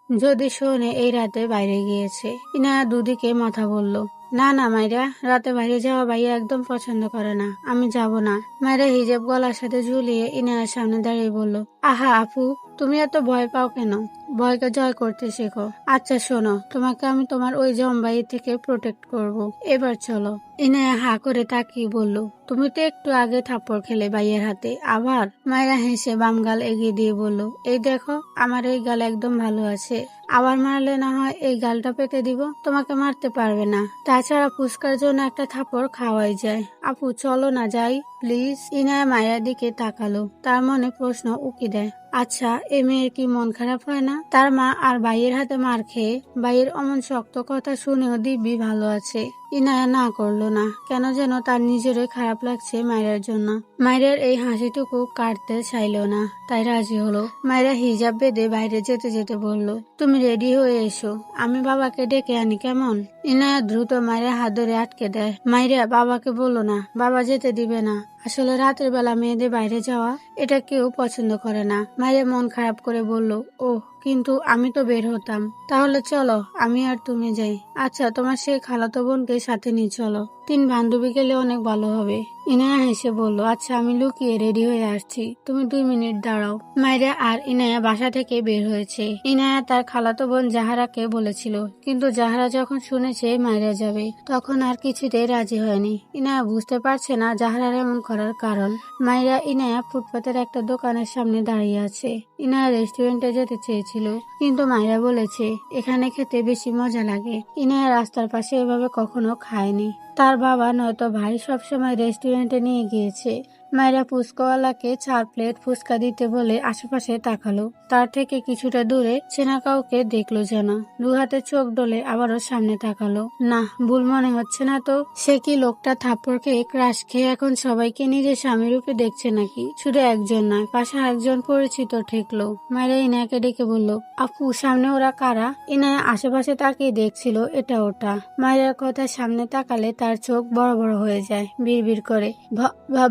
যদি শোনে এই রাতে বাইরে গিয়েছে। ইনায়া দুদিকে মাথা বলল, না না মাইরা, রাতে বাইরে যাওয়া ভাইয়া একদম পছন্দ করে না, আমি যাব না। মাইরা হিজাব গলার সাথে ঝুলিয়ে ইনায়ার সামনে দাঁড়িয়ে বলল, আহা আপু, তুমি এত ভয় পাও কেন? ভয়কে জয় করতে শেখো। আচ্ছা শোনো, তোমাকে আমি তোমার ওই জম্বাই থেকে প্রোটেক্ট করব। এবার চলো। ইনায়া হা করে তাকিয়ে বলল, তুমি তো একটু আগে থাপ্পড় খেলে ভাইয়ের হাতে, আবার? মায়েরা হেসে বাম গাল এগিয়ে দিয়ে বলল, এই দেখো, আমার এই গাল একদম ভালো আছে। আবার মারলে না হয় এই গালটা পেতে দিব, তোমাকে মারতে পারবে না। তাছাড়া ফুসকার জন্য একটা থাপ্পড় খাওয়াই যায়। আপু চলো না যাই প্লিজ। ইনায়া মায়ের দিকে তাকালো, তার মনে প্রশ্ন উকি দেয়, আচ্ছা এ মেয়ের কি মন খারাপ হয় না? তার মা আর ভাইয়ের হাতে মার খেয়ে ভাইয়ের অমন শক্ত কথা শুনেও দিব্যি ভালো আছে। ইনায়া না করলো না, কেন যেন তার নিজেরই খারাপ লাগছে মায়ের জন্য। মায়ের এই হাসিটুকু কাটতে চাইল না, তাই রাজি হলো। মায়েরা হিজাব বেঁধে বাইরে যেতে যেতে বলল, তুমি রেডি হয়ে এসো, আমি বাবাকে ডেকে আনি কেমন? ইনায়া দ্রুত মায়ের হাত ধরে আটকে দেয়। মায়েরা বাবাকে বললো না, বাবা যেতে দিবে না। আসলে রাতের বেলা মেয়েদের বাইরে যাওয়া এটা কেউ পছন্দ করে না। মায়ের মন খারাপ করে বলল, ওহ কিন্তু আমি তো বের হতাম। তাহলে চলো, আমি আর তুমি যাই। আচ্ছা তোমার সেই খালাতো বোনকে সাথে নিয়ে চলো, 3 বান্ধবী গেলে অনেক ভালো হবে। ইনায়া হেসে বলল, আচ্ছা আমি লুকিয়ে রেডি হয়ে আসছি, তুমি 2 মিনিট দাঁড়াও। মায়েরা আর ইনায়া বাসা থেকে বের হয়েছে। ইনায়া তার খালাতো বোন জাহারাকে বলেছিল, কিন্তু জাহারা যখন শুনেছে মায়েরা যাবে তখন আর কিছুতেই রাজি হয়নি। ইনায়া বুঝতে পারছে না জাহারার এমন করার কারণ। মায়েরা ইনায়া ফুটপাতের একটা দোকানের সামনে দাঁড়িয়ে আছে। ইনায়া রেস্টুরেন্টে যেতে চেয়েছিল, কিন্তু মায়েরা বলেছে এখানে খেতে বেশি মজা লাগে। ইনায়া রাস্তার পাশে এভাবে কখনো খায়নি। তার বাবা নয়তো ভাই সবসময় রেস্টুরেন্টে নিয়ে গিয়েছে। মায়েরা ফুচকাওয়ালাকে 4 প্লেট ফুচকা দিতে বলে আশেপাশে তাকালো। তার থেকে কিছুটা দূরে চেনা কাউকে দেখলো যেন। 2 হাতে চোখ ডলে আবারও সামনে তাকালো। না, ভুল মনে হচ্ছে না তো? সে কি লোকটা থাপ্পড় খেয়ে ক্রাশ খেয়ে এখন সবাইকে নিজের স্বামী রূপে দেখছে নাকি? শুধু একজন নয়, পাশে একজন পরিচিত ঠেকলো। মায়েরা ইনায়াকে ডেকে বলল, আপু সামনে ওরা কারা? ইনায়া আশেপাশে তাকিয়ে দেখছিল এটা ওটা। মায়ের কথা সামনে তাকালে তার চোখ বড় বড় হয়ে যায়। বিড়বিড় করে,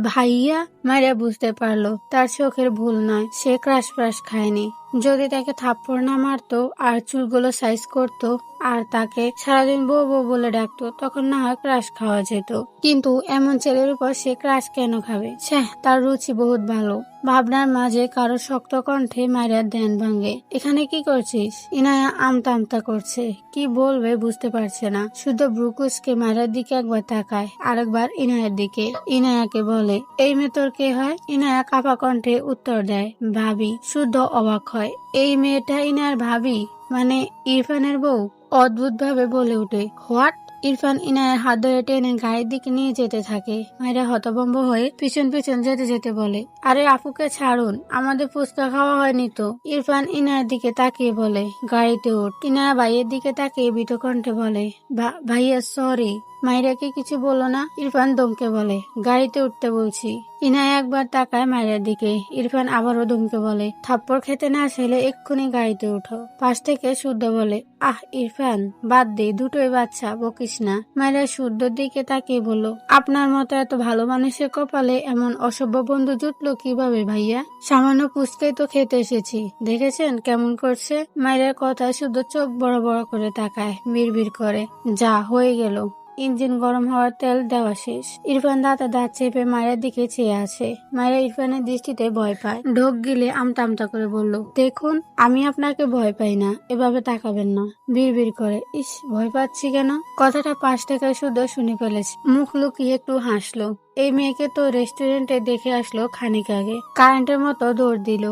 ভাইয়া। মায়েরা বুঝতে পারলো তার চোখের ভুল নয়, সে ক্রাশ প্রাশ খায়নি। যদি তাকে থাপ্পড় না মারতো আর চুলগুলো সাইজ করতো আর তাকে সারাদিন বউ বউ বলে ডাকতো, তখন না হয় ক্রাশ খাওয়া যেত। কিন্তু এমন ছেলের উপর সে ক্রাশ কেন খাবে? তার রুচি বহুত ভালো। ভাবনার মাঝে কারো শক্ত কণ্ঠে মায়ের ধ্যান ভাঙে। এখানে কি করছিস? ইনায়া আমতা আমতা করছে, কি বলবে বুঝতে পারছে না। শুধু ব্রুকুসকে মায়ের দিকে একবার তাকায়, আরেকবার ইনায়ার দিকে। ইনায়াকে বলে, এই মেয়ে তোর কে হয়? ইনায়া কাপা কণ্ঠে উত্তর দেয়, ভাবি। শুদ্ধ অবাক হয়, এই মেয়েটা ইনায়ার ভাবি? মানে ইরফানের বউ? অদ্ভুত ভাবে বলে উঠে, হোয়াট? ইরফান ইনায়ের হাত ধরে টেনে গাড়ির দিকে নিয়ে যেতে থাকে। মায়েরা হতভম্ব হয়ে পিছন পিছন যেতে যেতে বলে, আরে আপুকে ছাড়ুন, আমাদের ফুচকা খাওয়া হয়নি তো। ইরফান ইনায়ের দিকে তাকিয়ে বলে, গাড়িতে ওঠ। ইনায়া ভাইয়ের দিকে তাকিয়ে ভীত কণ্ঠে বলে, ভাইয়া সরি। মায়েরাকে কিছু বলো না। ইরফান দমকে বলে, গাড়িতে উঠতে বলছি। ইনায়া একবার তাকায় মায়ের দিকে। ইরফান আবারও দমকে বলে, থাপ্পড় খেতে না চাইলে এক্ষুনি গাড়িতে উঠো। পাশ থেকে শুদ্ধ বলে, আহ ইরফান, বাদ দে, দুটোই বাচ্চা, বকিস না। মায়েরা শুদ্ধর দিকে তাকিয়ে বলল, আপনার মতো এত ভালো মানুষের কপালে এমন অসভ্য বন্ধু জুটলো কিভাবে ভাইয়া? সামান্য পুচকাই তো খেতে এসেছি, দেখেছেন কেমন করছে? মায়ের কথা শুদ্ধ চোখ বড় বড় করে তাকায়, বিড়বিড় করে, যা হয়ে গেল। ইঞ্জিন গরম হওয়ার তেল দেওয়া শেষ। ইরফান দাঁতে দাঁত চেপে মায়ের দিকে চেয়ে আছে। মায়েরা ইরফানের দৃষ্টিতে ভয় পায়। ঢোক গিলে আমতা আমতা করে বলল, দেখুন আমি আপনাকে ভয় পাই না, এভাবে তাকাবেন না। বিড়বিড় করে, ইস ভয় পাচ্ছি কেন? কথাটা পাশ থেকে শুদ্ধ শুনে ফেলেছে। মুখ লুকিয়ে একটু হাসলো। এই মেয়েকে তো রেস্টুরেন্টে দেখে আসলো খানিক আগে। কারেন্টের মতো দৌড় দিল।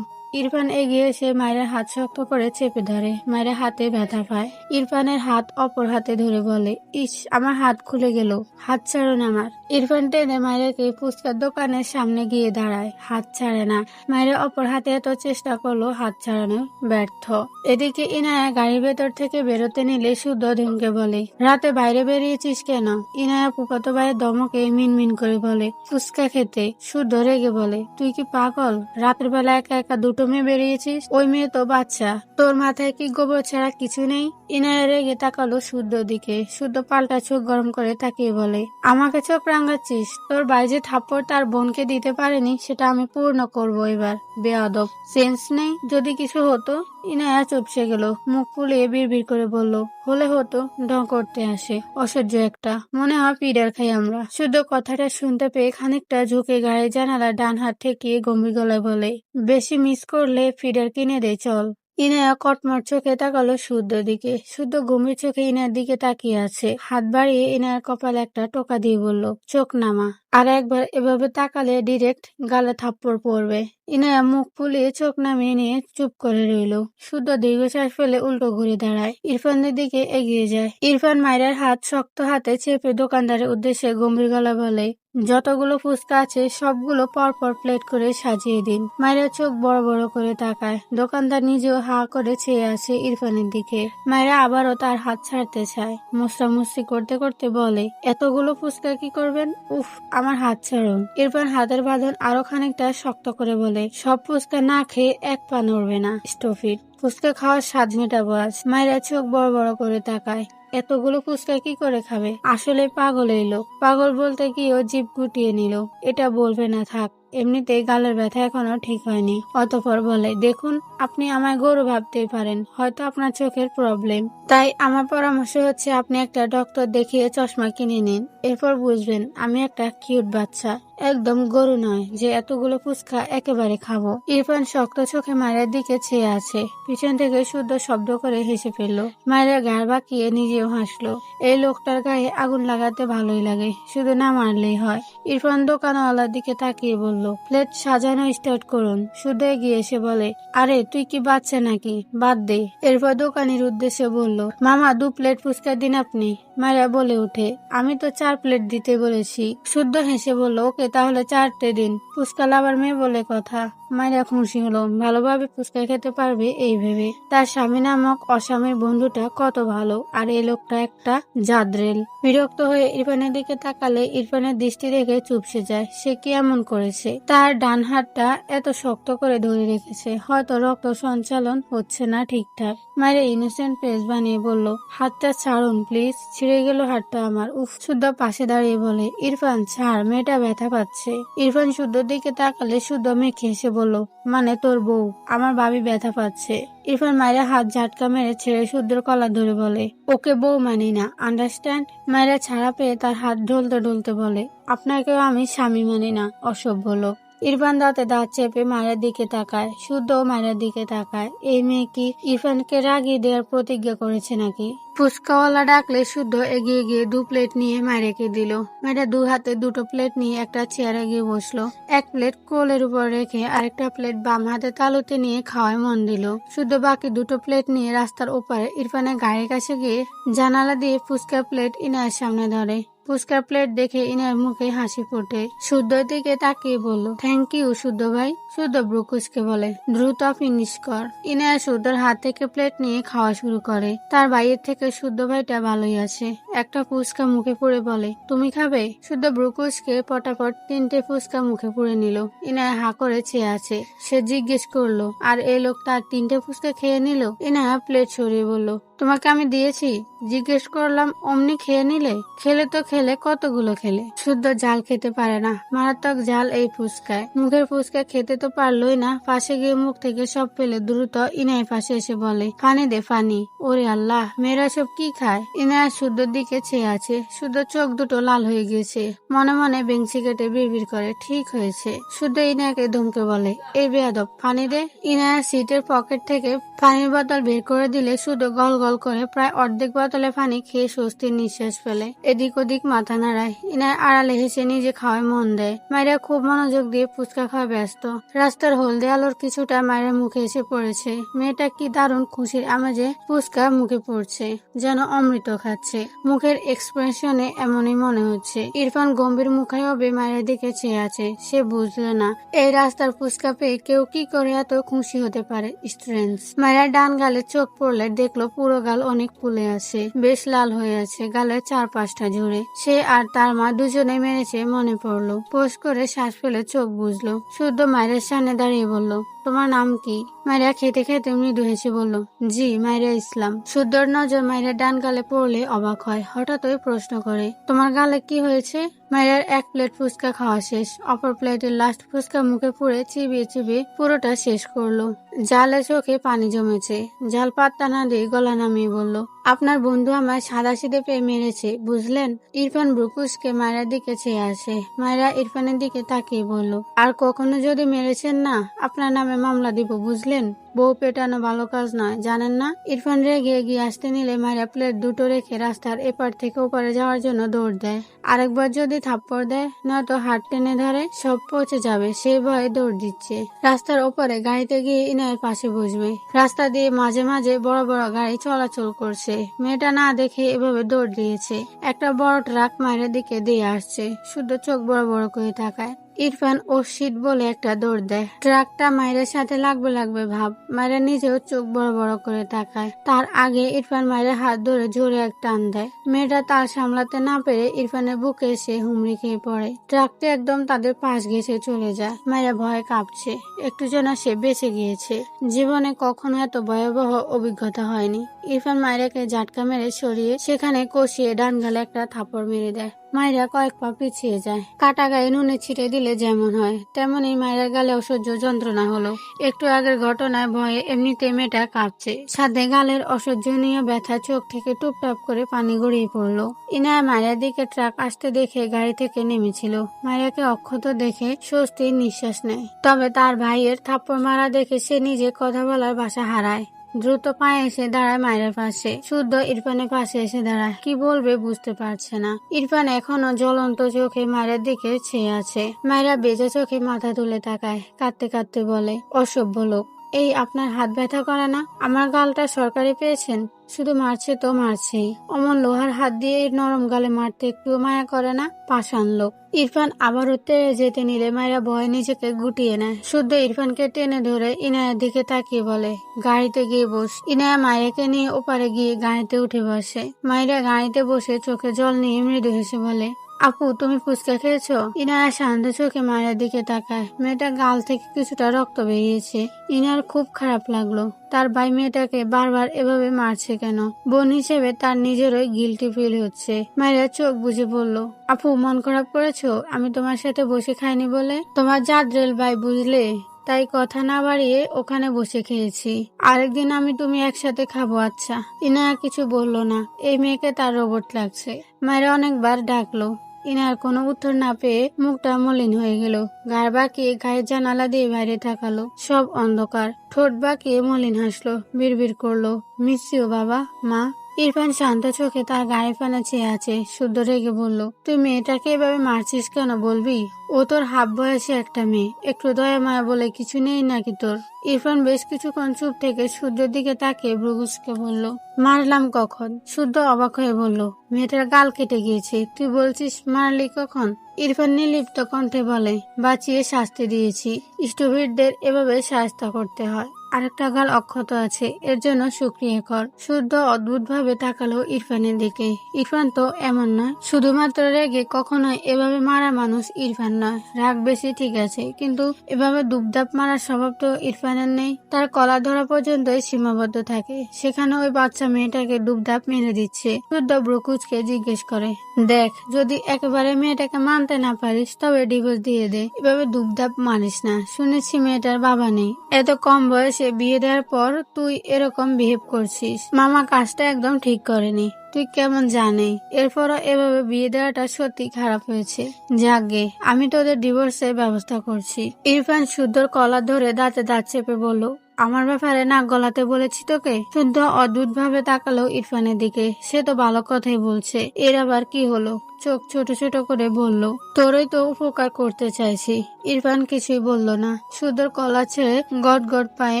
ইরফান এগিয়ে এসে মায়ের হাত শক্ত করে চেপে ধরে। মায়ের হাতে ব্যথা পায়। ইরফানের হাত অপর হাতে ধরে বলে, ইস আমার হাত খুলে গেল, হাত ছাড়ুন আমার। ইরফান টেনে মায়েরকে ফুচকার দোকানের সামনে গিয়ে দাঁড়ায়, হাত ছাড়ে না। মায়ের অপর হাতে এত চেষ্টা করলো, হাত ছাড়ানোর ব্যর্থ। এদিকে ইনায়া গাড়ির ভেতর থেকে বেরোতে নিলে শুদ্ধ ধমকে বলে, রাতে বাইরে বেরিয়েছিস কেন? ইনায়া ফুফাতো ভাইয়ের ধমকে মিনমিন করে বলে, ফুচকা খেতে। শুদ্ধ রেগে বলে, তুই কি পাগল? রাতের বেলা একা একা দুটো মেয়ে বেরিয়েছিস? ওই মেয়ে তো বাচ্চা, তোর মাথায় কি গোবর ছাড়া কিছু নেই? ইনায়া রেগে তাকালো শুদ্ধ দিকে। শুদ্ধ পাল্টা চোখ গরম করে তাকিয়ে বলে, আমাকে চোখ রাঙাচ্ছিস? তোর ভাই যে থাপ্পড় তার বোনকে দিতে পারেনি সেটা আমি পূর্ণ করবো এবার। বেয়াদব, সেন্স নেই। যদি কিছু হতো। ইনায়া চুপসে গেল, মুখ ফুলিয়ে বিড়বিড় করে বলল, হলে হতো, ঢং করতে আসে, অসহ্য একটা। মনে হয় পিডার খাই আমরা। শুধু কথাটা শুনতে পেয়ে খানিকটা ঝুঁকে গায়ে জানালা ডান হাত ঠেকিয়ে গম্ভীর গলায় বলে, বেশি মিস করলে ফিডার কিনে দে চল। ইনায়া কটমট চোখে তাকালো শুদ্ধ দিকে। শুদ্ধ গম্ভীর চোখে ইনার দিকে তাকিয়ে আছে। হাত বাড়িয়ে ইনার কপালে একটা টোকা দিয়ে বলল, চোখ নামা। আর একবার এভাবে তাকালে ডিরেক্ট গালে থাপ্পড় পড়বে। ইনায়া মুখ ফুলিয়ে চোখ নামিয়ে নিয়ে চুপ করে রইল। শুদ্ধ দীর্ঘশ্বাস ফেলে উল্টো ঘুরে দাঁড়ায়, ইরফানের দিকে এগিয়ে যায়। ইরফান মায়ের হাত শক্ত হাতে চেপে দোকানদারের উদ্দেশ্যে গম্ভীর গলা বলে, যতগুলো ফুচকা আছে সবগুলো পরপর প্লেট করে সাজিয়ে দিন। মায়ের চোখ বড় বড় করে তাকায়। দোকানদার নিজেও হা করে চেয়ে আছে ইরফানের দিকে। মায়েরা আবারও তার হাত ছাড়তে চায়। মুসরামুসরি করতে করতে বলে, এতগুলো ফুচকা কি করবেন? উফ, আমার হাত ছাড়ুন। ইরফান হাতের বাঁধন আরো খানিকটা শক্ত করে বলে, সব ফুচকা না খেয়ে এক পা নড়বে না। স্টপিট, ফুচকা খাওয়ার স্বাদ মেটাবো আজ। মায়েরা চোখ বড় বড় করে তাকায়। এতগুলো ফুচকা কি করে খাবে? আসলে পাগল এই লোক। পাগল বলতে গিয়েও জিভ গুটিয়ে নিল। এটা বলবে না, থাক। এমনিতেই গালের ব্যথা এখনো ঠিক হয়নি। অতঃপর বলে, দেখুন, আপনি আমায় গরু ভাবতেই পারেন, হয়তো আপনার চোখের প্রবলেম। তাই আমার পরামর্শ হচ্ছে আপনি একটা ডক্টর দেখিয়ে চশমা কিনে নিন। এরপর বুঝবেন আমি একটা কিউট বাচ্চা, একদম গরু নয় যে এতগুলো ফুচকা একেবারে খাবো। ইরফান শক্ত চোখে মায়ের দিকে চেয়ে আছে। পিছন থেকে শুদ্ধ শব্দ করে হেসে ফেলল। মায়ের ঘাড় বাঁকিয়ে নিজেও হাসলো। এই লোকটার গায়ে আগুন লাগাতে ভালোই লাগে, শুধু না মারলেই হয়। ইরফান দোকানওয়ালার দিকে তাকিয়ে বলল, প্লেট সাজানো স্টার্ট করুন। শুদ্ধ এগিয়ে এসে বলে, আরে তুই কি বাচ্চা নাকি, বাদ দে। এরপর দোকানের উদ্দেশ্যে বলল, মামা 2 প্লেট ফুচকা দিন আপনি। মায়েরা বলে উঠে, আমি তো 4 প্লেট দিতে বলেছি। শুদ্ধ হেসে বলল, ওকে তাহলে 4টে দিন। ফুচকা লাভার মেয়ে বলে কথা। মায়েরা খুশি হলো, ভালোভাবে ফুচকা খেতে পারবে এই ভেবে। তার স্বামী নামক অস্বামীর বন্ধুটা কত ভালো, আর এই লোকটা একটা জাদরেল। বিরক্ত হয়ে ইরফানের দিকে তাকালে ইরফানের দৃষ্টি রেখে চুপসে যায়। সে কি এমন করেছে? তার ডান হাতটা এত শক্ত করে ধরে রেখেছে, হয়তো রক্ত সঞ্চালন হচ্ছে না ঠিকঠাক। মায়েরা ইনোসেন্ট ফেস বানিয়ে বলল, হাতটা ছাড়ুন প্লিজ। ছিঁড়ে গেল হাতটা আমার। উফ। শুদ্ধ পাশে দাঁড়িয়ে বলে, ইরফান ছাড়, মেয়েটা ব্যথা পাচ্ছে। ইরফান শুদ্ধর দিকে তাকালে শুদ্ধ মেখে এসে বলল, মানে তোর বউ, আমার ভাবি ব্যথা পাচ্ছে। ইরফান মায়েরা হাত ঝাটকা মেরে ছেড়ে শুদ্ধর কলার ধরে বলে, ওকে বউ মানি না, আন্ডারস্ট্যান্ড? মায়েরা ছাড়া পেয়ে তার হাত ঢলতে ঢলতে বলে, আপনাকেও আমি স্বামী মানি না, অসভ্য লোক। ইরফান দাঁতে দাঁত চেপে মায়ের দিকে তাকায়। শুদ্ধও মায়ের দিকে তাকায়। এই মেয়ে কি ইরফানকে রাগিয়ে দেওয়ার প্রতিজ্ঞা করেছে নাকি? ফুচকাওয়ালা ডাকলে শুদ্ধ এগিয়ে গিয়ে 2 প্লেট নিয়ে মায়েরাকে দিল। মায়েরা 2 হাতে 2টো প্লেট নিয়ে একটা চেয়ারে গিয়ে বসলো। 1 প্লেট কোলের উপর রেখে আরেকটা প্লেট বাম হাতে তালুতে নিয়ে খাওয়ায় মন দিল। শুদ্ধ বাকি 2টো প্লেট নিয়ে রাস্তার ওপারে ইরফানের গাড়ির কাছে গিয়ে জানালা দিয়ে ফুচকার প্লেট ইনার সামনে ধরে। ফুচকার প্লেট দেখে ইনার মুখে হাসি ফোটে। শুদ্ধর দিকে তাকিয়ে বলল, থ্যাংক ইউ শুদ্ধ ভাই। শুদ্ধ ব্রুকুসকে বলে, দ্রুত ফিনিশ কর। ইনার শুদ্ধর হাত থেকে প্লেট নিয়ে খাওয়া শুরু করে। তার ভাইয়ের থেকে শুদ্ধ ভাইটা ভালোই আছে। একটা ফুচকা মুখে পুরে বলে, তুমি খাবে? শুদ্ধ ব্রুকুসকে পটাপট 3টে ফুচকা মুখে পুরে নিল। ইনার হা করে চেয়ে আছে। সে জিজ্ঞেস করলো, আর এই লোক তার 3টে ফুচকা খেয়ে নিল? ইনা প্লেট সরিয়ে বলল, তোমাকে আমি দিয়েছি? জিজ্ঞেস করলাম অমনি খেয়ে নিলে? খেলে তো খেলে, কতগুলো খেলে? শুদ্ধ জাল খেতে পারে না, মারাত্মক জাল এই ফুচকায়। মুখের ফুচকা খেতে তো পারলোই না, পাশে গিয়ে মুখ থেকে সব ফেলে দ্রুত ইনায়ের পাশে এসে বলে, ফানি দে ফানি। ওরে আল্লাহ, মেয়েরা সব কি খায়? ইনায়া শুদ্ধর দিকে চেয়ে আছে। শুদ্ধ চোখ দুটো লাল হয়ে গিয়েছে। মনে মনে বেঞ্চি কেটে বিড়বিড় করে, ঠিক হয়েছে। শুদ্ধ ইনায়াকে ধমকে বলে, এই বেয়াদব, ফানি দে। ইনায়া সিটের পকেট থেকে পানির বোতল বের করে দিলে শুদ্ধ গল গল করে প্রায় অর্ধেক বোতলে পানি খেয়ে স্বস্তির নিঃশ্বাস ফেলে। এদিক ওদিক মাথা নাড়ায়। ইনার আড়ালে হেসে নিজে খাওয়ায় মন দেয়। মায়েরা খুব মনোযোগ দিয়ে ফুচকা খাওয়া ব্যস্ত। রাস্তার হলদে আলোর কিছুটা মায়ের মুখে এসে পড়েছে। মেয়েটা কি দারুণ খুশির আমেজে ফুচকা মুখে পড়ছে, যেন অমৃত খাচ্ছে। মুখের এক্সপ্রেশনে এমনই মনে হচ্ছে। ইরফান গম্ভীর মুখে হবে মায়ের দিকে চেয়ে আছে। সে বুঝলো না এই রাস্তার ফুচকা পেয়ে কেউ কি করে এত খুশি হতে পারে। স্ট্রেঞ্জ। মায়ের ডান গালে চোখ পড়লে দেখলো পুরো গাল অনেক ফুলে আছে, বেশ লাল হয়ে আছে গালের 4-5টা জুড়ে। সে আর তার মা দুজনে মেরেছে মনে পড়লো। পোষ করে শ্বাস ফেলে চোখ বুঝলো। শুদ্ধ মায়ের সামনে দাঁড়িয়ে বলল, তোমার নাম কি? মায়েরা খেতে খেতে মৃদু হেসে বলল, জি, মায়েরা ইসলাম। শুদ্ধর নজর মায়েরা ডান গালে পড়লে অবাক হয়। হঠাৎ ওই প্রশ্ন করে, তোমার গালে কি হয়েছে? মায়েরার এক প্লেট ফুচকা খাওয়া শেষ। অপর প্লেটের লাস্ট ফুচকা মুখে পুড়ে চিবিয়ে চিবিয়ে পুরোটা শেষ করলো। জালে চোখে পানি জমেছে। জাল পাত্তা না দিয়ে গলা নামিয়ে বলল, আপনার বন্ধু আমায় সাদাসিধে পেয়ে মেরেছে, বুঝলেন? ইরফান ব্রুকুসকে মায়েরার দিকে চেয়ে আসে। মায়েরা ইরফানের দিকে তাকিয়ে বলল, আর কখনো যদি মেরেছেন না, আপনার নামে মামলা দিব, বুঝলেন? বউ পেটানো ভালো কাজ নয়, জানেন না? ইরফান রেগে এগিয়ে আসতে নিলে মায়েরা প্লেট দুটো রেখে রাস্তার এপার থেকে ওপারে যাওয়ার জন্য দৌড় দেয়। আরেকবার যদি থাপ্পড় দেয়, নয়তো হাত টেনে ধরে, সব পচে যাবে, সেই ভয়ে দৌড় দিচ্ছে। রাস্তার ওপারে গাড়িতে গিয়ে ইনায়ের পাশে বসবে। রাস্তা দিয়ে মাঝে মাঝে বড় বড় গাড়ি চলাচল করছে। মেয়েটা না দেখে এভাবে দৌড় দিয়েছে। একটা বড় ট্রাক মায়ের দিকে দিয়ে আসছে। শুদ্ধ চোখ বড় বড় করে তাকায়। ইরফান ও শীত বলে একটা দৌড় দেয়। ট্রাকটা মায়ের সাথে লাগবে ভাব। মায়েরা নিজেও চোখ বড় বড় করে তাকায়। তার আগে ইরফান মায়ের হাত ধরে জোরে এক টান দেয়। মেয়েটা তাল সামলাতে না পেরে ইরফানের বুকে এসে হুমড়ি খেয়ে পড়ে। ট্রাকটি একদম তাদের পাশ ঘেঁষে চলে যায়। মায়েরা ভয়ে কাঁপছে। একটু যেন সে বেঁচে গিয়েছে। জীবনে কখনো এত ভয়াবহ অভিজ্ঞতা হয়নি। ইরফান মায়েরাকে ঝাটকা মেরে সরিয়ে সেখানে কষিয়ে ডান গালে একটা থাপড় মেরে দেয়। মায়েরা কয়েক পা পিছিয়ে যায়। কাটা গায়ে নুনে ছিটে দিলে যেমন হয়, তেমনি মায়ের গালে অসহ্য যন্ত্রণা হলো। একটু আগের ঘটনায় ভয়ে এমনিতে মেয়েটা কাঁপছে, সাথে গালের অসহ্যনীয় ব্যথা, চোখ থেকে টুপটাপ করে পানি গড়িয়ে পড়লো। ইনায়া মায়ের দিকে ট্রাক আসতে দেখে গাড়ি থেকে নেমেছিল। মায়েরাকে অক্ষত দেখে স্বস্তির নিঃশ্বাস নেয়। তবে তার ভাইয়ের থাপ্পড় মারা দেখে সে নিজে কথা বলার ভাষা হারায়। দ্রুত পায়ে এসে দাঁড়ায় মায়ের পাশে। শুদ্ধ ইরফানের পাশে এসে দাঁড়ায়। কি বলবে বুঝতে পারছে না। ইরফান এখনো জ্বলন্ত চোখে মায়ের দিকে চেয়ে আছে। মায়েরা বেজে চোখে মাথা তুলে তাকায়। কাঁদতে কাঁদতে বলে, অসভ্য লোক, এই আপনার হাত ব্যথা করে না? আমার গালটা সরকারি পেয়েছেন? শুধু মারছে তো মারছেই। অমন লোহার হাত দিয়ে নরম গালে মারতে একটু মায়া করে না? পাষাণ লোক। ইরফান আবারও তেড়ে যেতে নিলে মায়েরা ভয়ে নিজেকে গুটিয়ে নেয়। শুদ্ধ ইরফানকে টেনে ধরে ইনায়ার দিকে তাকিয়ে বলে, গাড়িতে গিয়ে বস। ইনায়া মায়েরাকে নিয়ে ওপারে গিয়ে গাড়িতে উঠে বসে। মায়েরা গাড়িতে বসে চোখে জল নিয়ে মৃদু হেসে বলে, আপু, তুমি ফুচকা খেয়েছো? ইনায়া শান্ত চোখে মায়ের দিকে তাকায়। মেয়েটা গাল থেকে কিছুটা রক্ত বেরিয়েছে। ইনার খুব খারাপ লাগলো। তার ভাই মেয়েটাকে বারবার এভাবে মারছে কেন? বোন হিসেবে তার নিজেরই গিল্টি ফিল হচ্ছে। মায়েরা চোখ বুঝে বলল, আপু, মন খারাপ করেছো আমি তোমার সাথে বসে খাইনি বলে? তোমার জাদ্রেল ভাই, বুঝলে, তাই কথা না বাড়িয়ে ওখানে বসে খেয়েছি। আরেকদিন আমি তুমি একসাথে খাবো। আচ্ছা। ইনায়া কিছু বলল না। এই মেয়েকে তার রোবট লাগছে। মায়েরা অনেকবার ডাকলো। ইনার কোনো উত্তর না পেয়ে মুখটা মলিন হয়ে গেল। গাড় বাঁকিয়ে গায়ের জানালা দিয়ে বাইরে তাকালো। সব অন্ধকার। ঠোঁট বাঁকিয়ে মলিন হাসলো। বিড়বিড় করলো, মিস ইউ বাবা, মা। ইরফান শান্ত চোখে তার গায়ে ফানা চেয়ে আছে। শুদ্ধ রেগে বলল, তুই মেয়েটাকে এভাবে মারছিস কেন বলবি? ও তোর হাফ বয়সী একটা মেয়ে। একটু দয়া মায়া বলে কিছু নেই নাকি তোর? ইরফান বেশ কিছুক্ষণ চুপ থেকে শুদ্ধর দিকে তাকিয়ে ভ্রুকুচকে বলল, মারলাম কখন? শুদ্ধ অবাক হয়ে বলল, মেয়েটার গাল কেটে গিয়েছে, তুই বলছিস মারলি কখন? ইরফান নির্লিপ্ত কণ্ঠে বলে, বাঁচিয়ে শাস্তি দিয়েছি। স্টুপিডদের এভাবে শাস্তি করতে হয়। আরেকটা গাল অক্ষত আছে, এর জন্য শুকরিয়া কর। শুদ্ধ অদ্ভুত ভাবে তাকালো ইরফানের দিকে। ইরফান তো এমন নয়। শুধুমাত্র রেগে কখনোই এভাবে মারা মানুষ ইরফান নয়। রাগ বেশি ঠিক আছে, কিন্তু এভাবে দুপদাপ মারার স্বভাব তো ইরফানের নেই। তার কলা ধরা পর্যন্তই সীমাবদ্ধ থাকে, সেখানে ওই বাচ্চা মেয়েটাকে দুপদাপ মেরে দিচ্ছে। শুদ্ধ ব্রুকুচকে জিজ্ঞেস করে, দেখ, যদি একেবারে মেয়েটাকে মানতে না পারিস তবে ডিভোর্স দিয়ে দে। এভাবে দুপদাপ মারিস না। শুনেছি মেয়েটার বাবা নেই। এত কম বয়সে বিয়ে দেওয়ার পর তুই এরকম বিহেভ করছিস। মামা কাজটা একদম ঠিক করেনি। তুই কেমন জানে? এরপরও এভাবে বিয়ে দেওয়াটা সত্যি খারাপ হয়েছে। যাকগে, আমি তোদের ডিভোর্সের ব্যবস্থা করছি। ইরফান শুদ্ধর কলার ধরে দাঁতে দাঁত চেপে বলল, আমার ব্যাপারে নাক গলাতে বলেছি তোকে? শুদ্ধ অদ্ভুত ভাবে তাকালো ইরফানের দিকে। সে তো ভালো কথাই বলছে, এর আবার কি হলো? চোখ ছোট ছোট করে বলল, তোরই তো উপকার করতে চাইছি। ইরফান কিছুই বলল না। শুদ্ধর কলা ছেড়ে গট গট পায়ে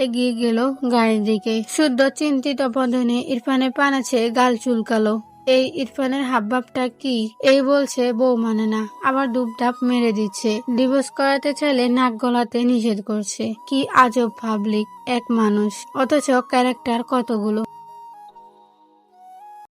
এগিয়ে গেল গাড়ির দিকে। শুদ্ধ চিন্তিত বদনে ইরফানের পানে ছেড়ে গাল চুলকালো। এই ইরফানের হাবভাবটা কি? এই বলছে বউ মানে না, আবার দুপদাপ মেরে দিচ্ছে। ডিভোর্স করাতে চাইলে নাক গলাতে নিষেধ করছে। কি আজব পাবলিক এক মানুষ, অথচ ক্যারেক্টার কতগুলো।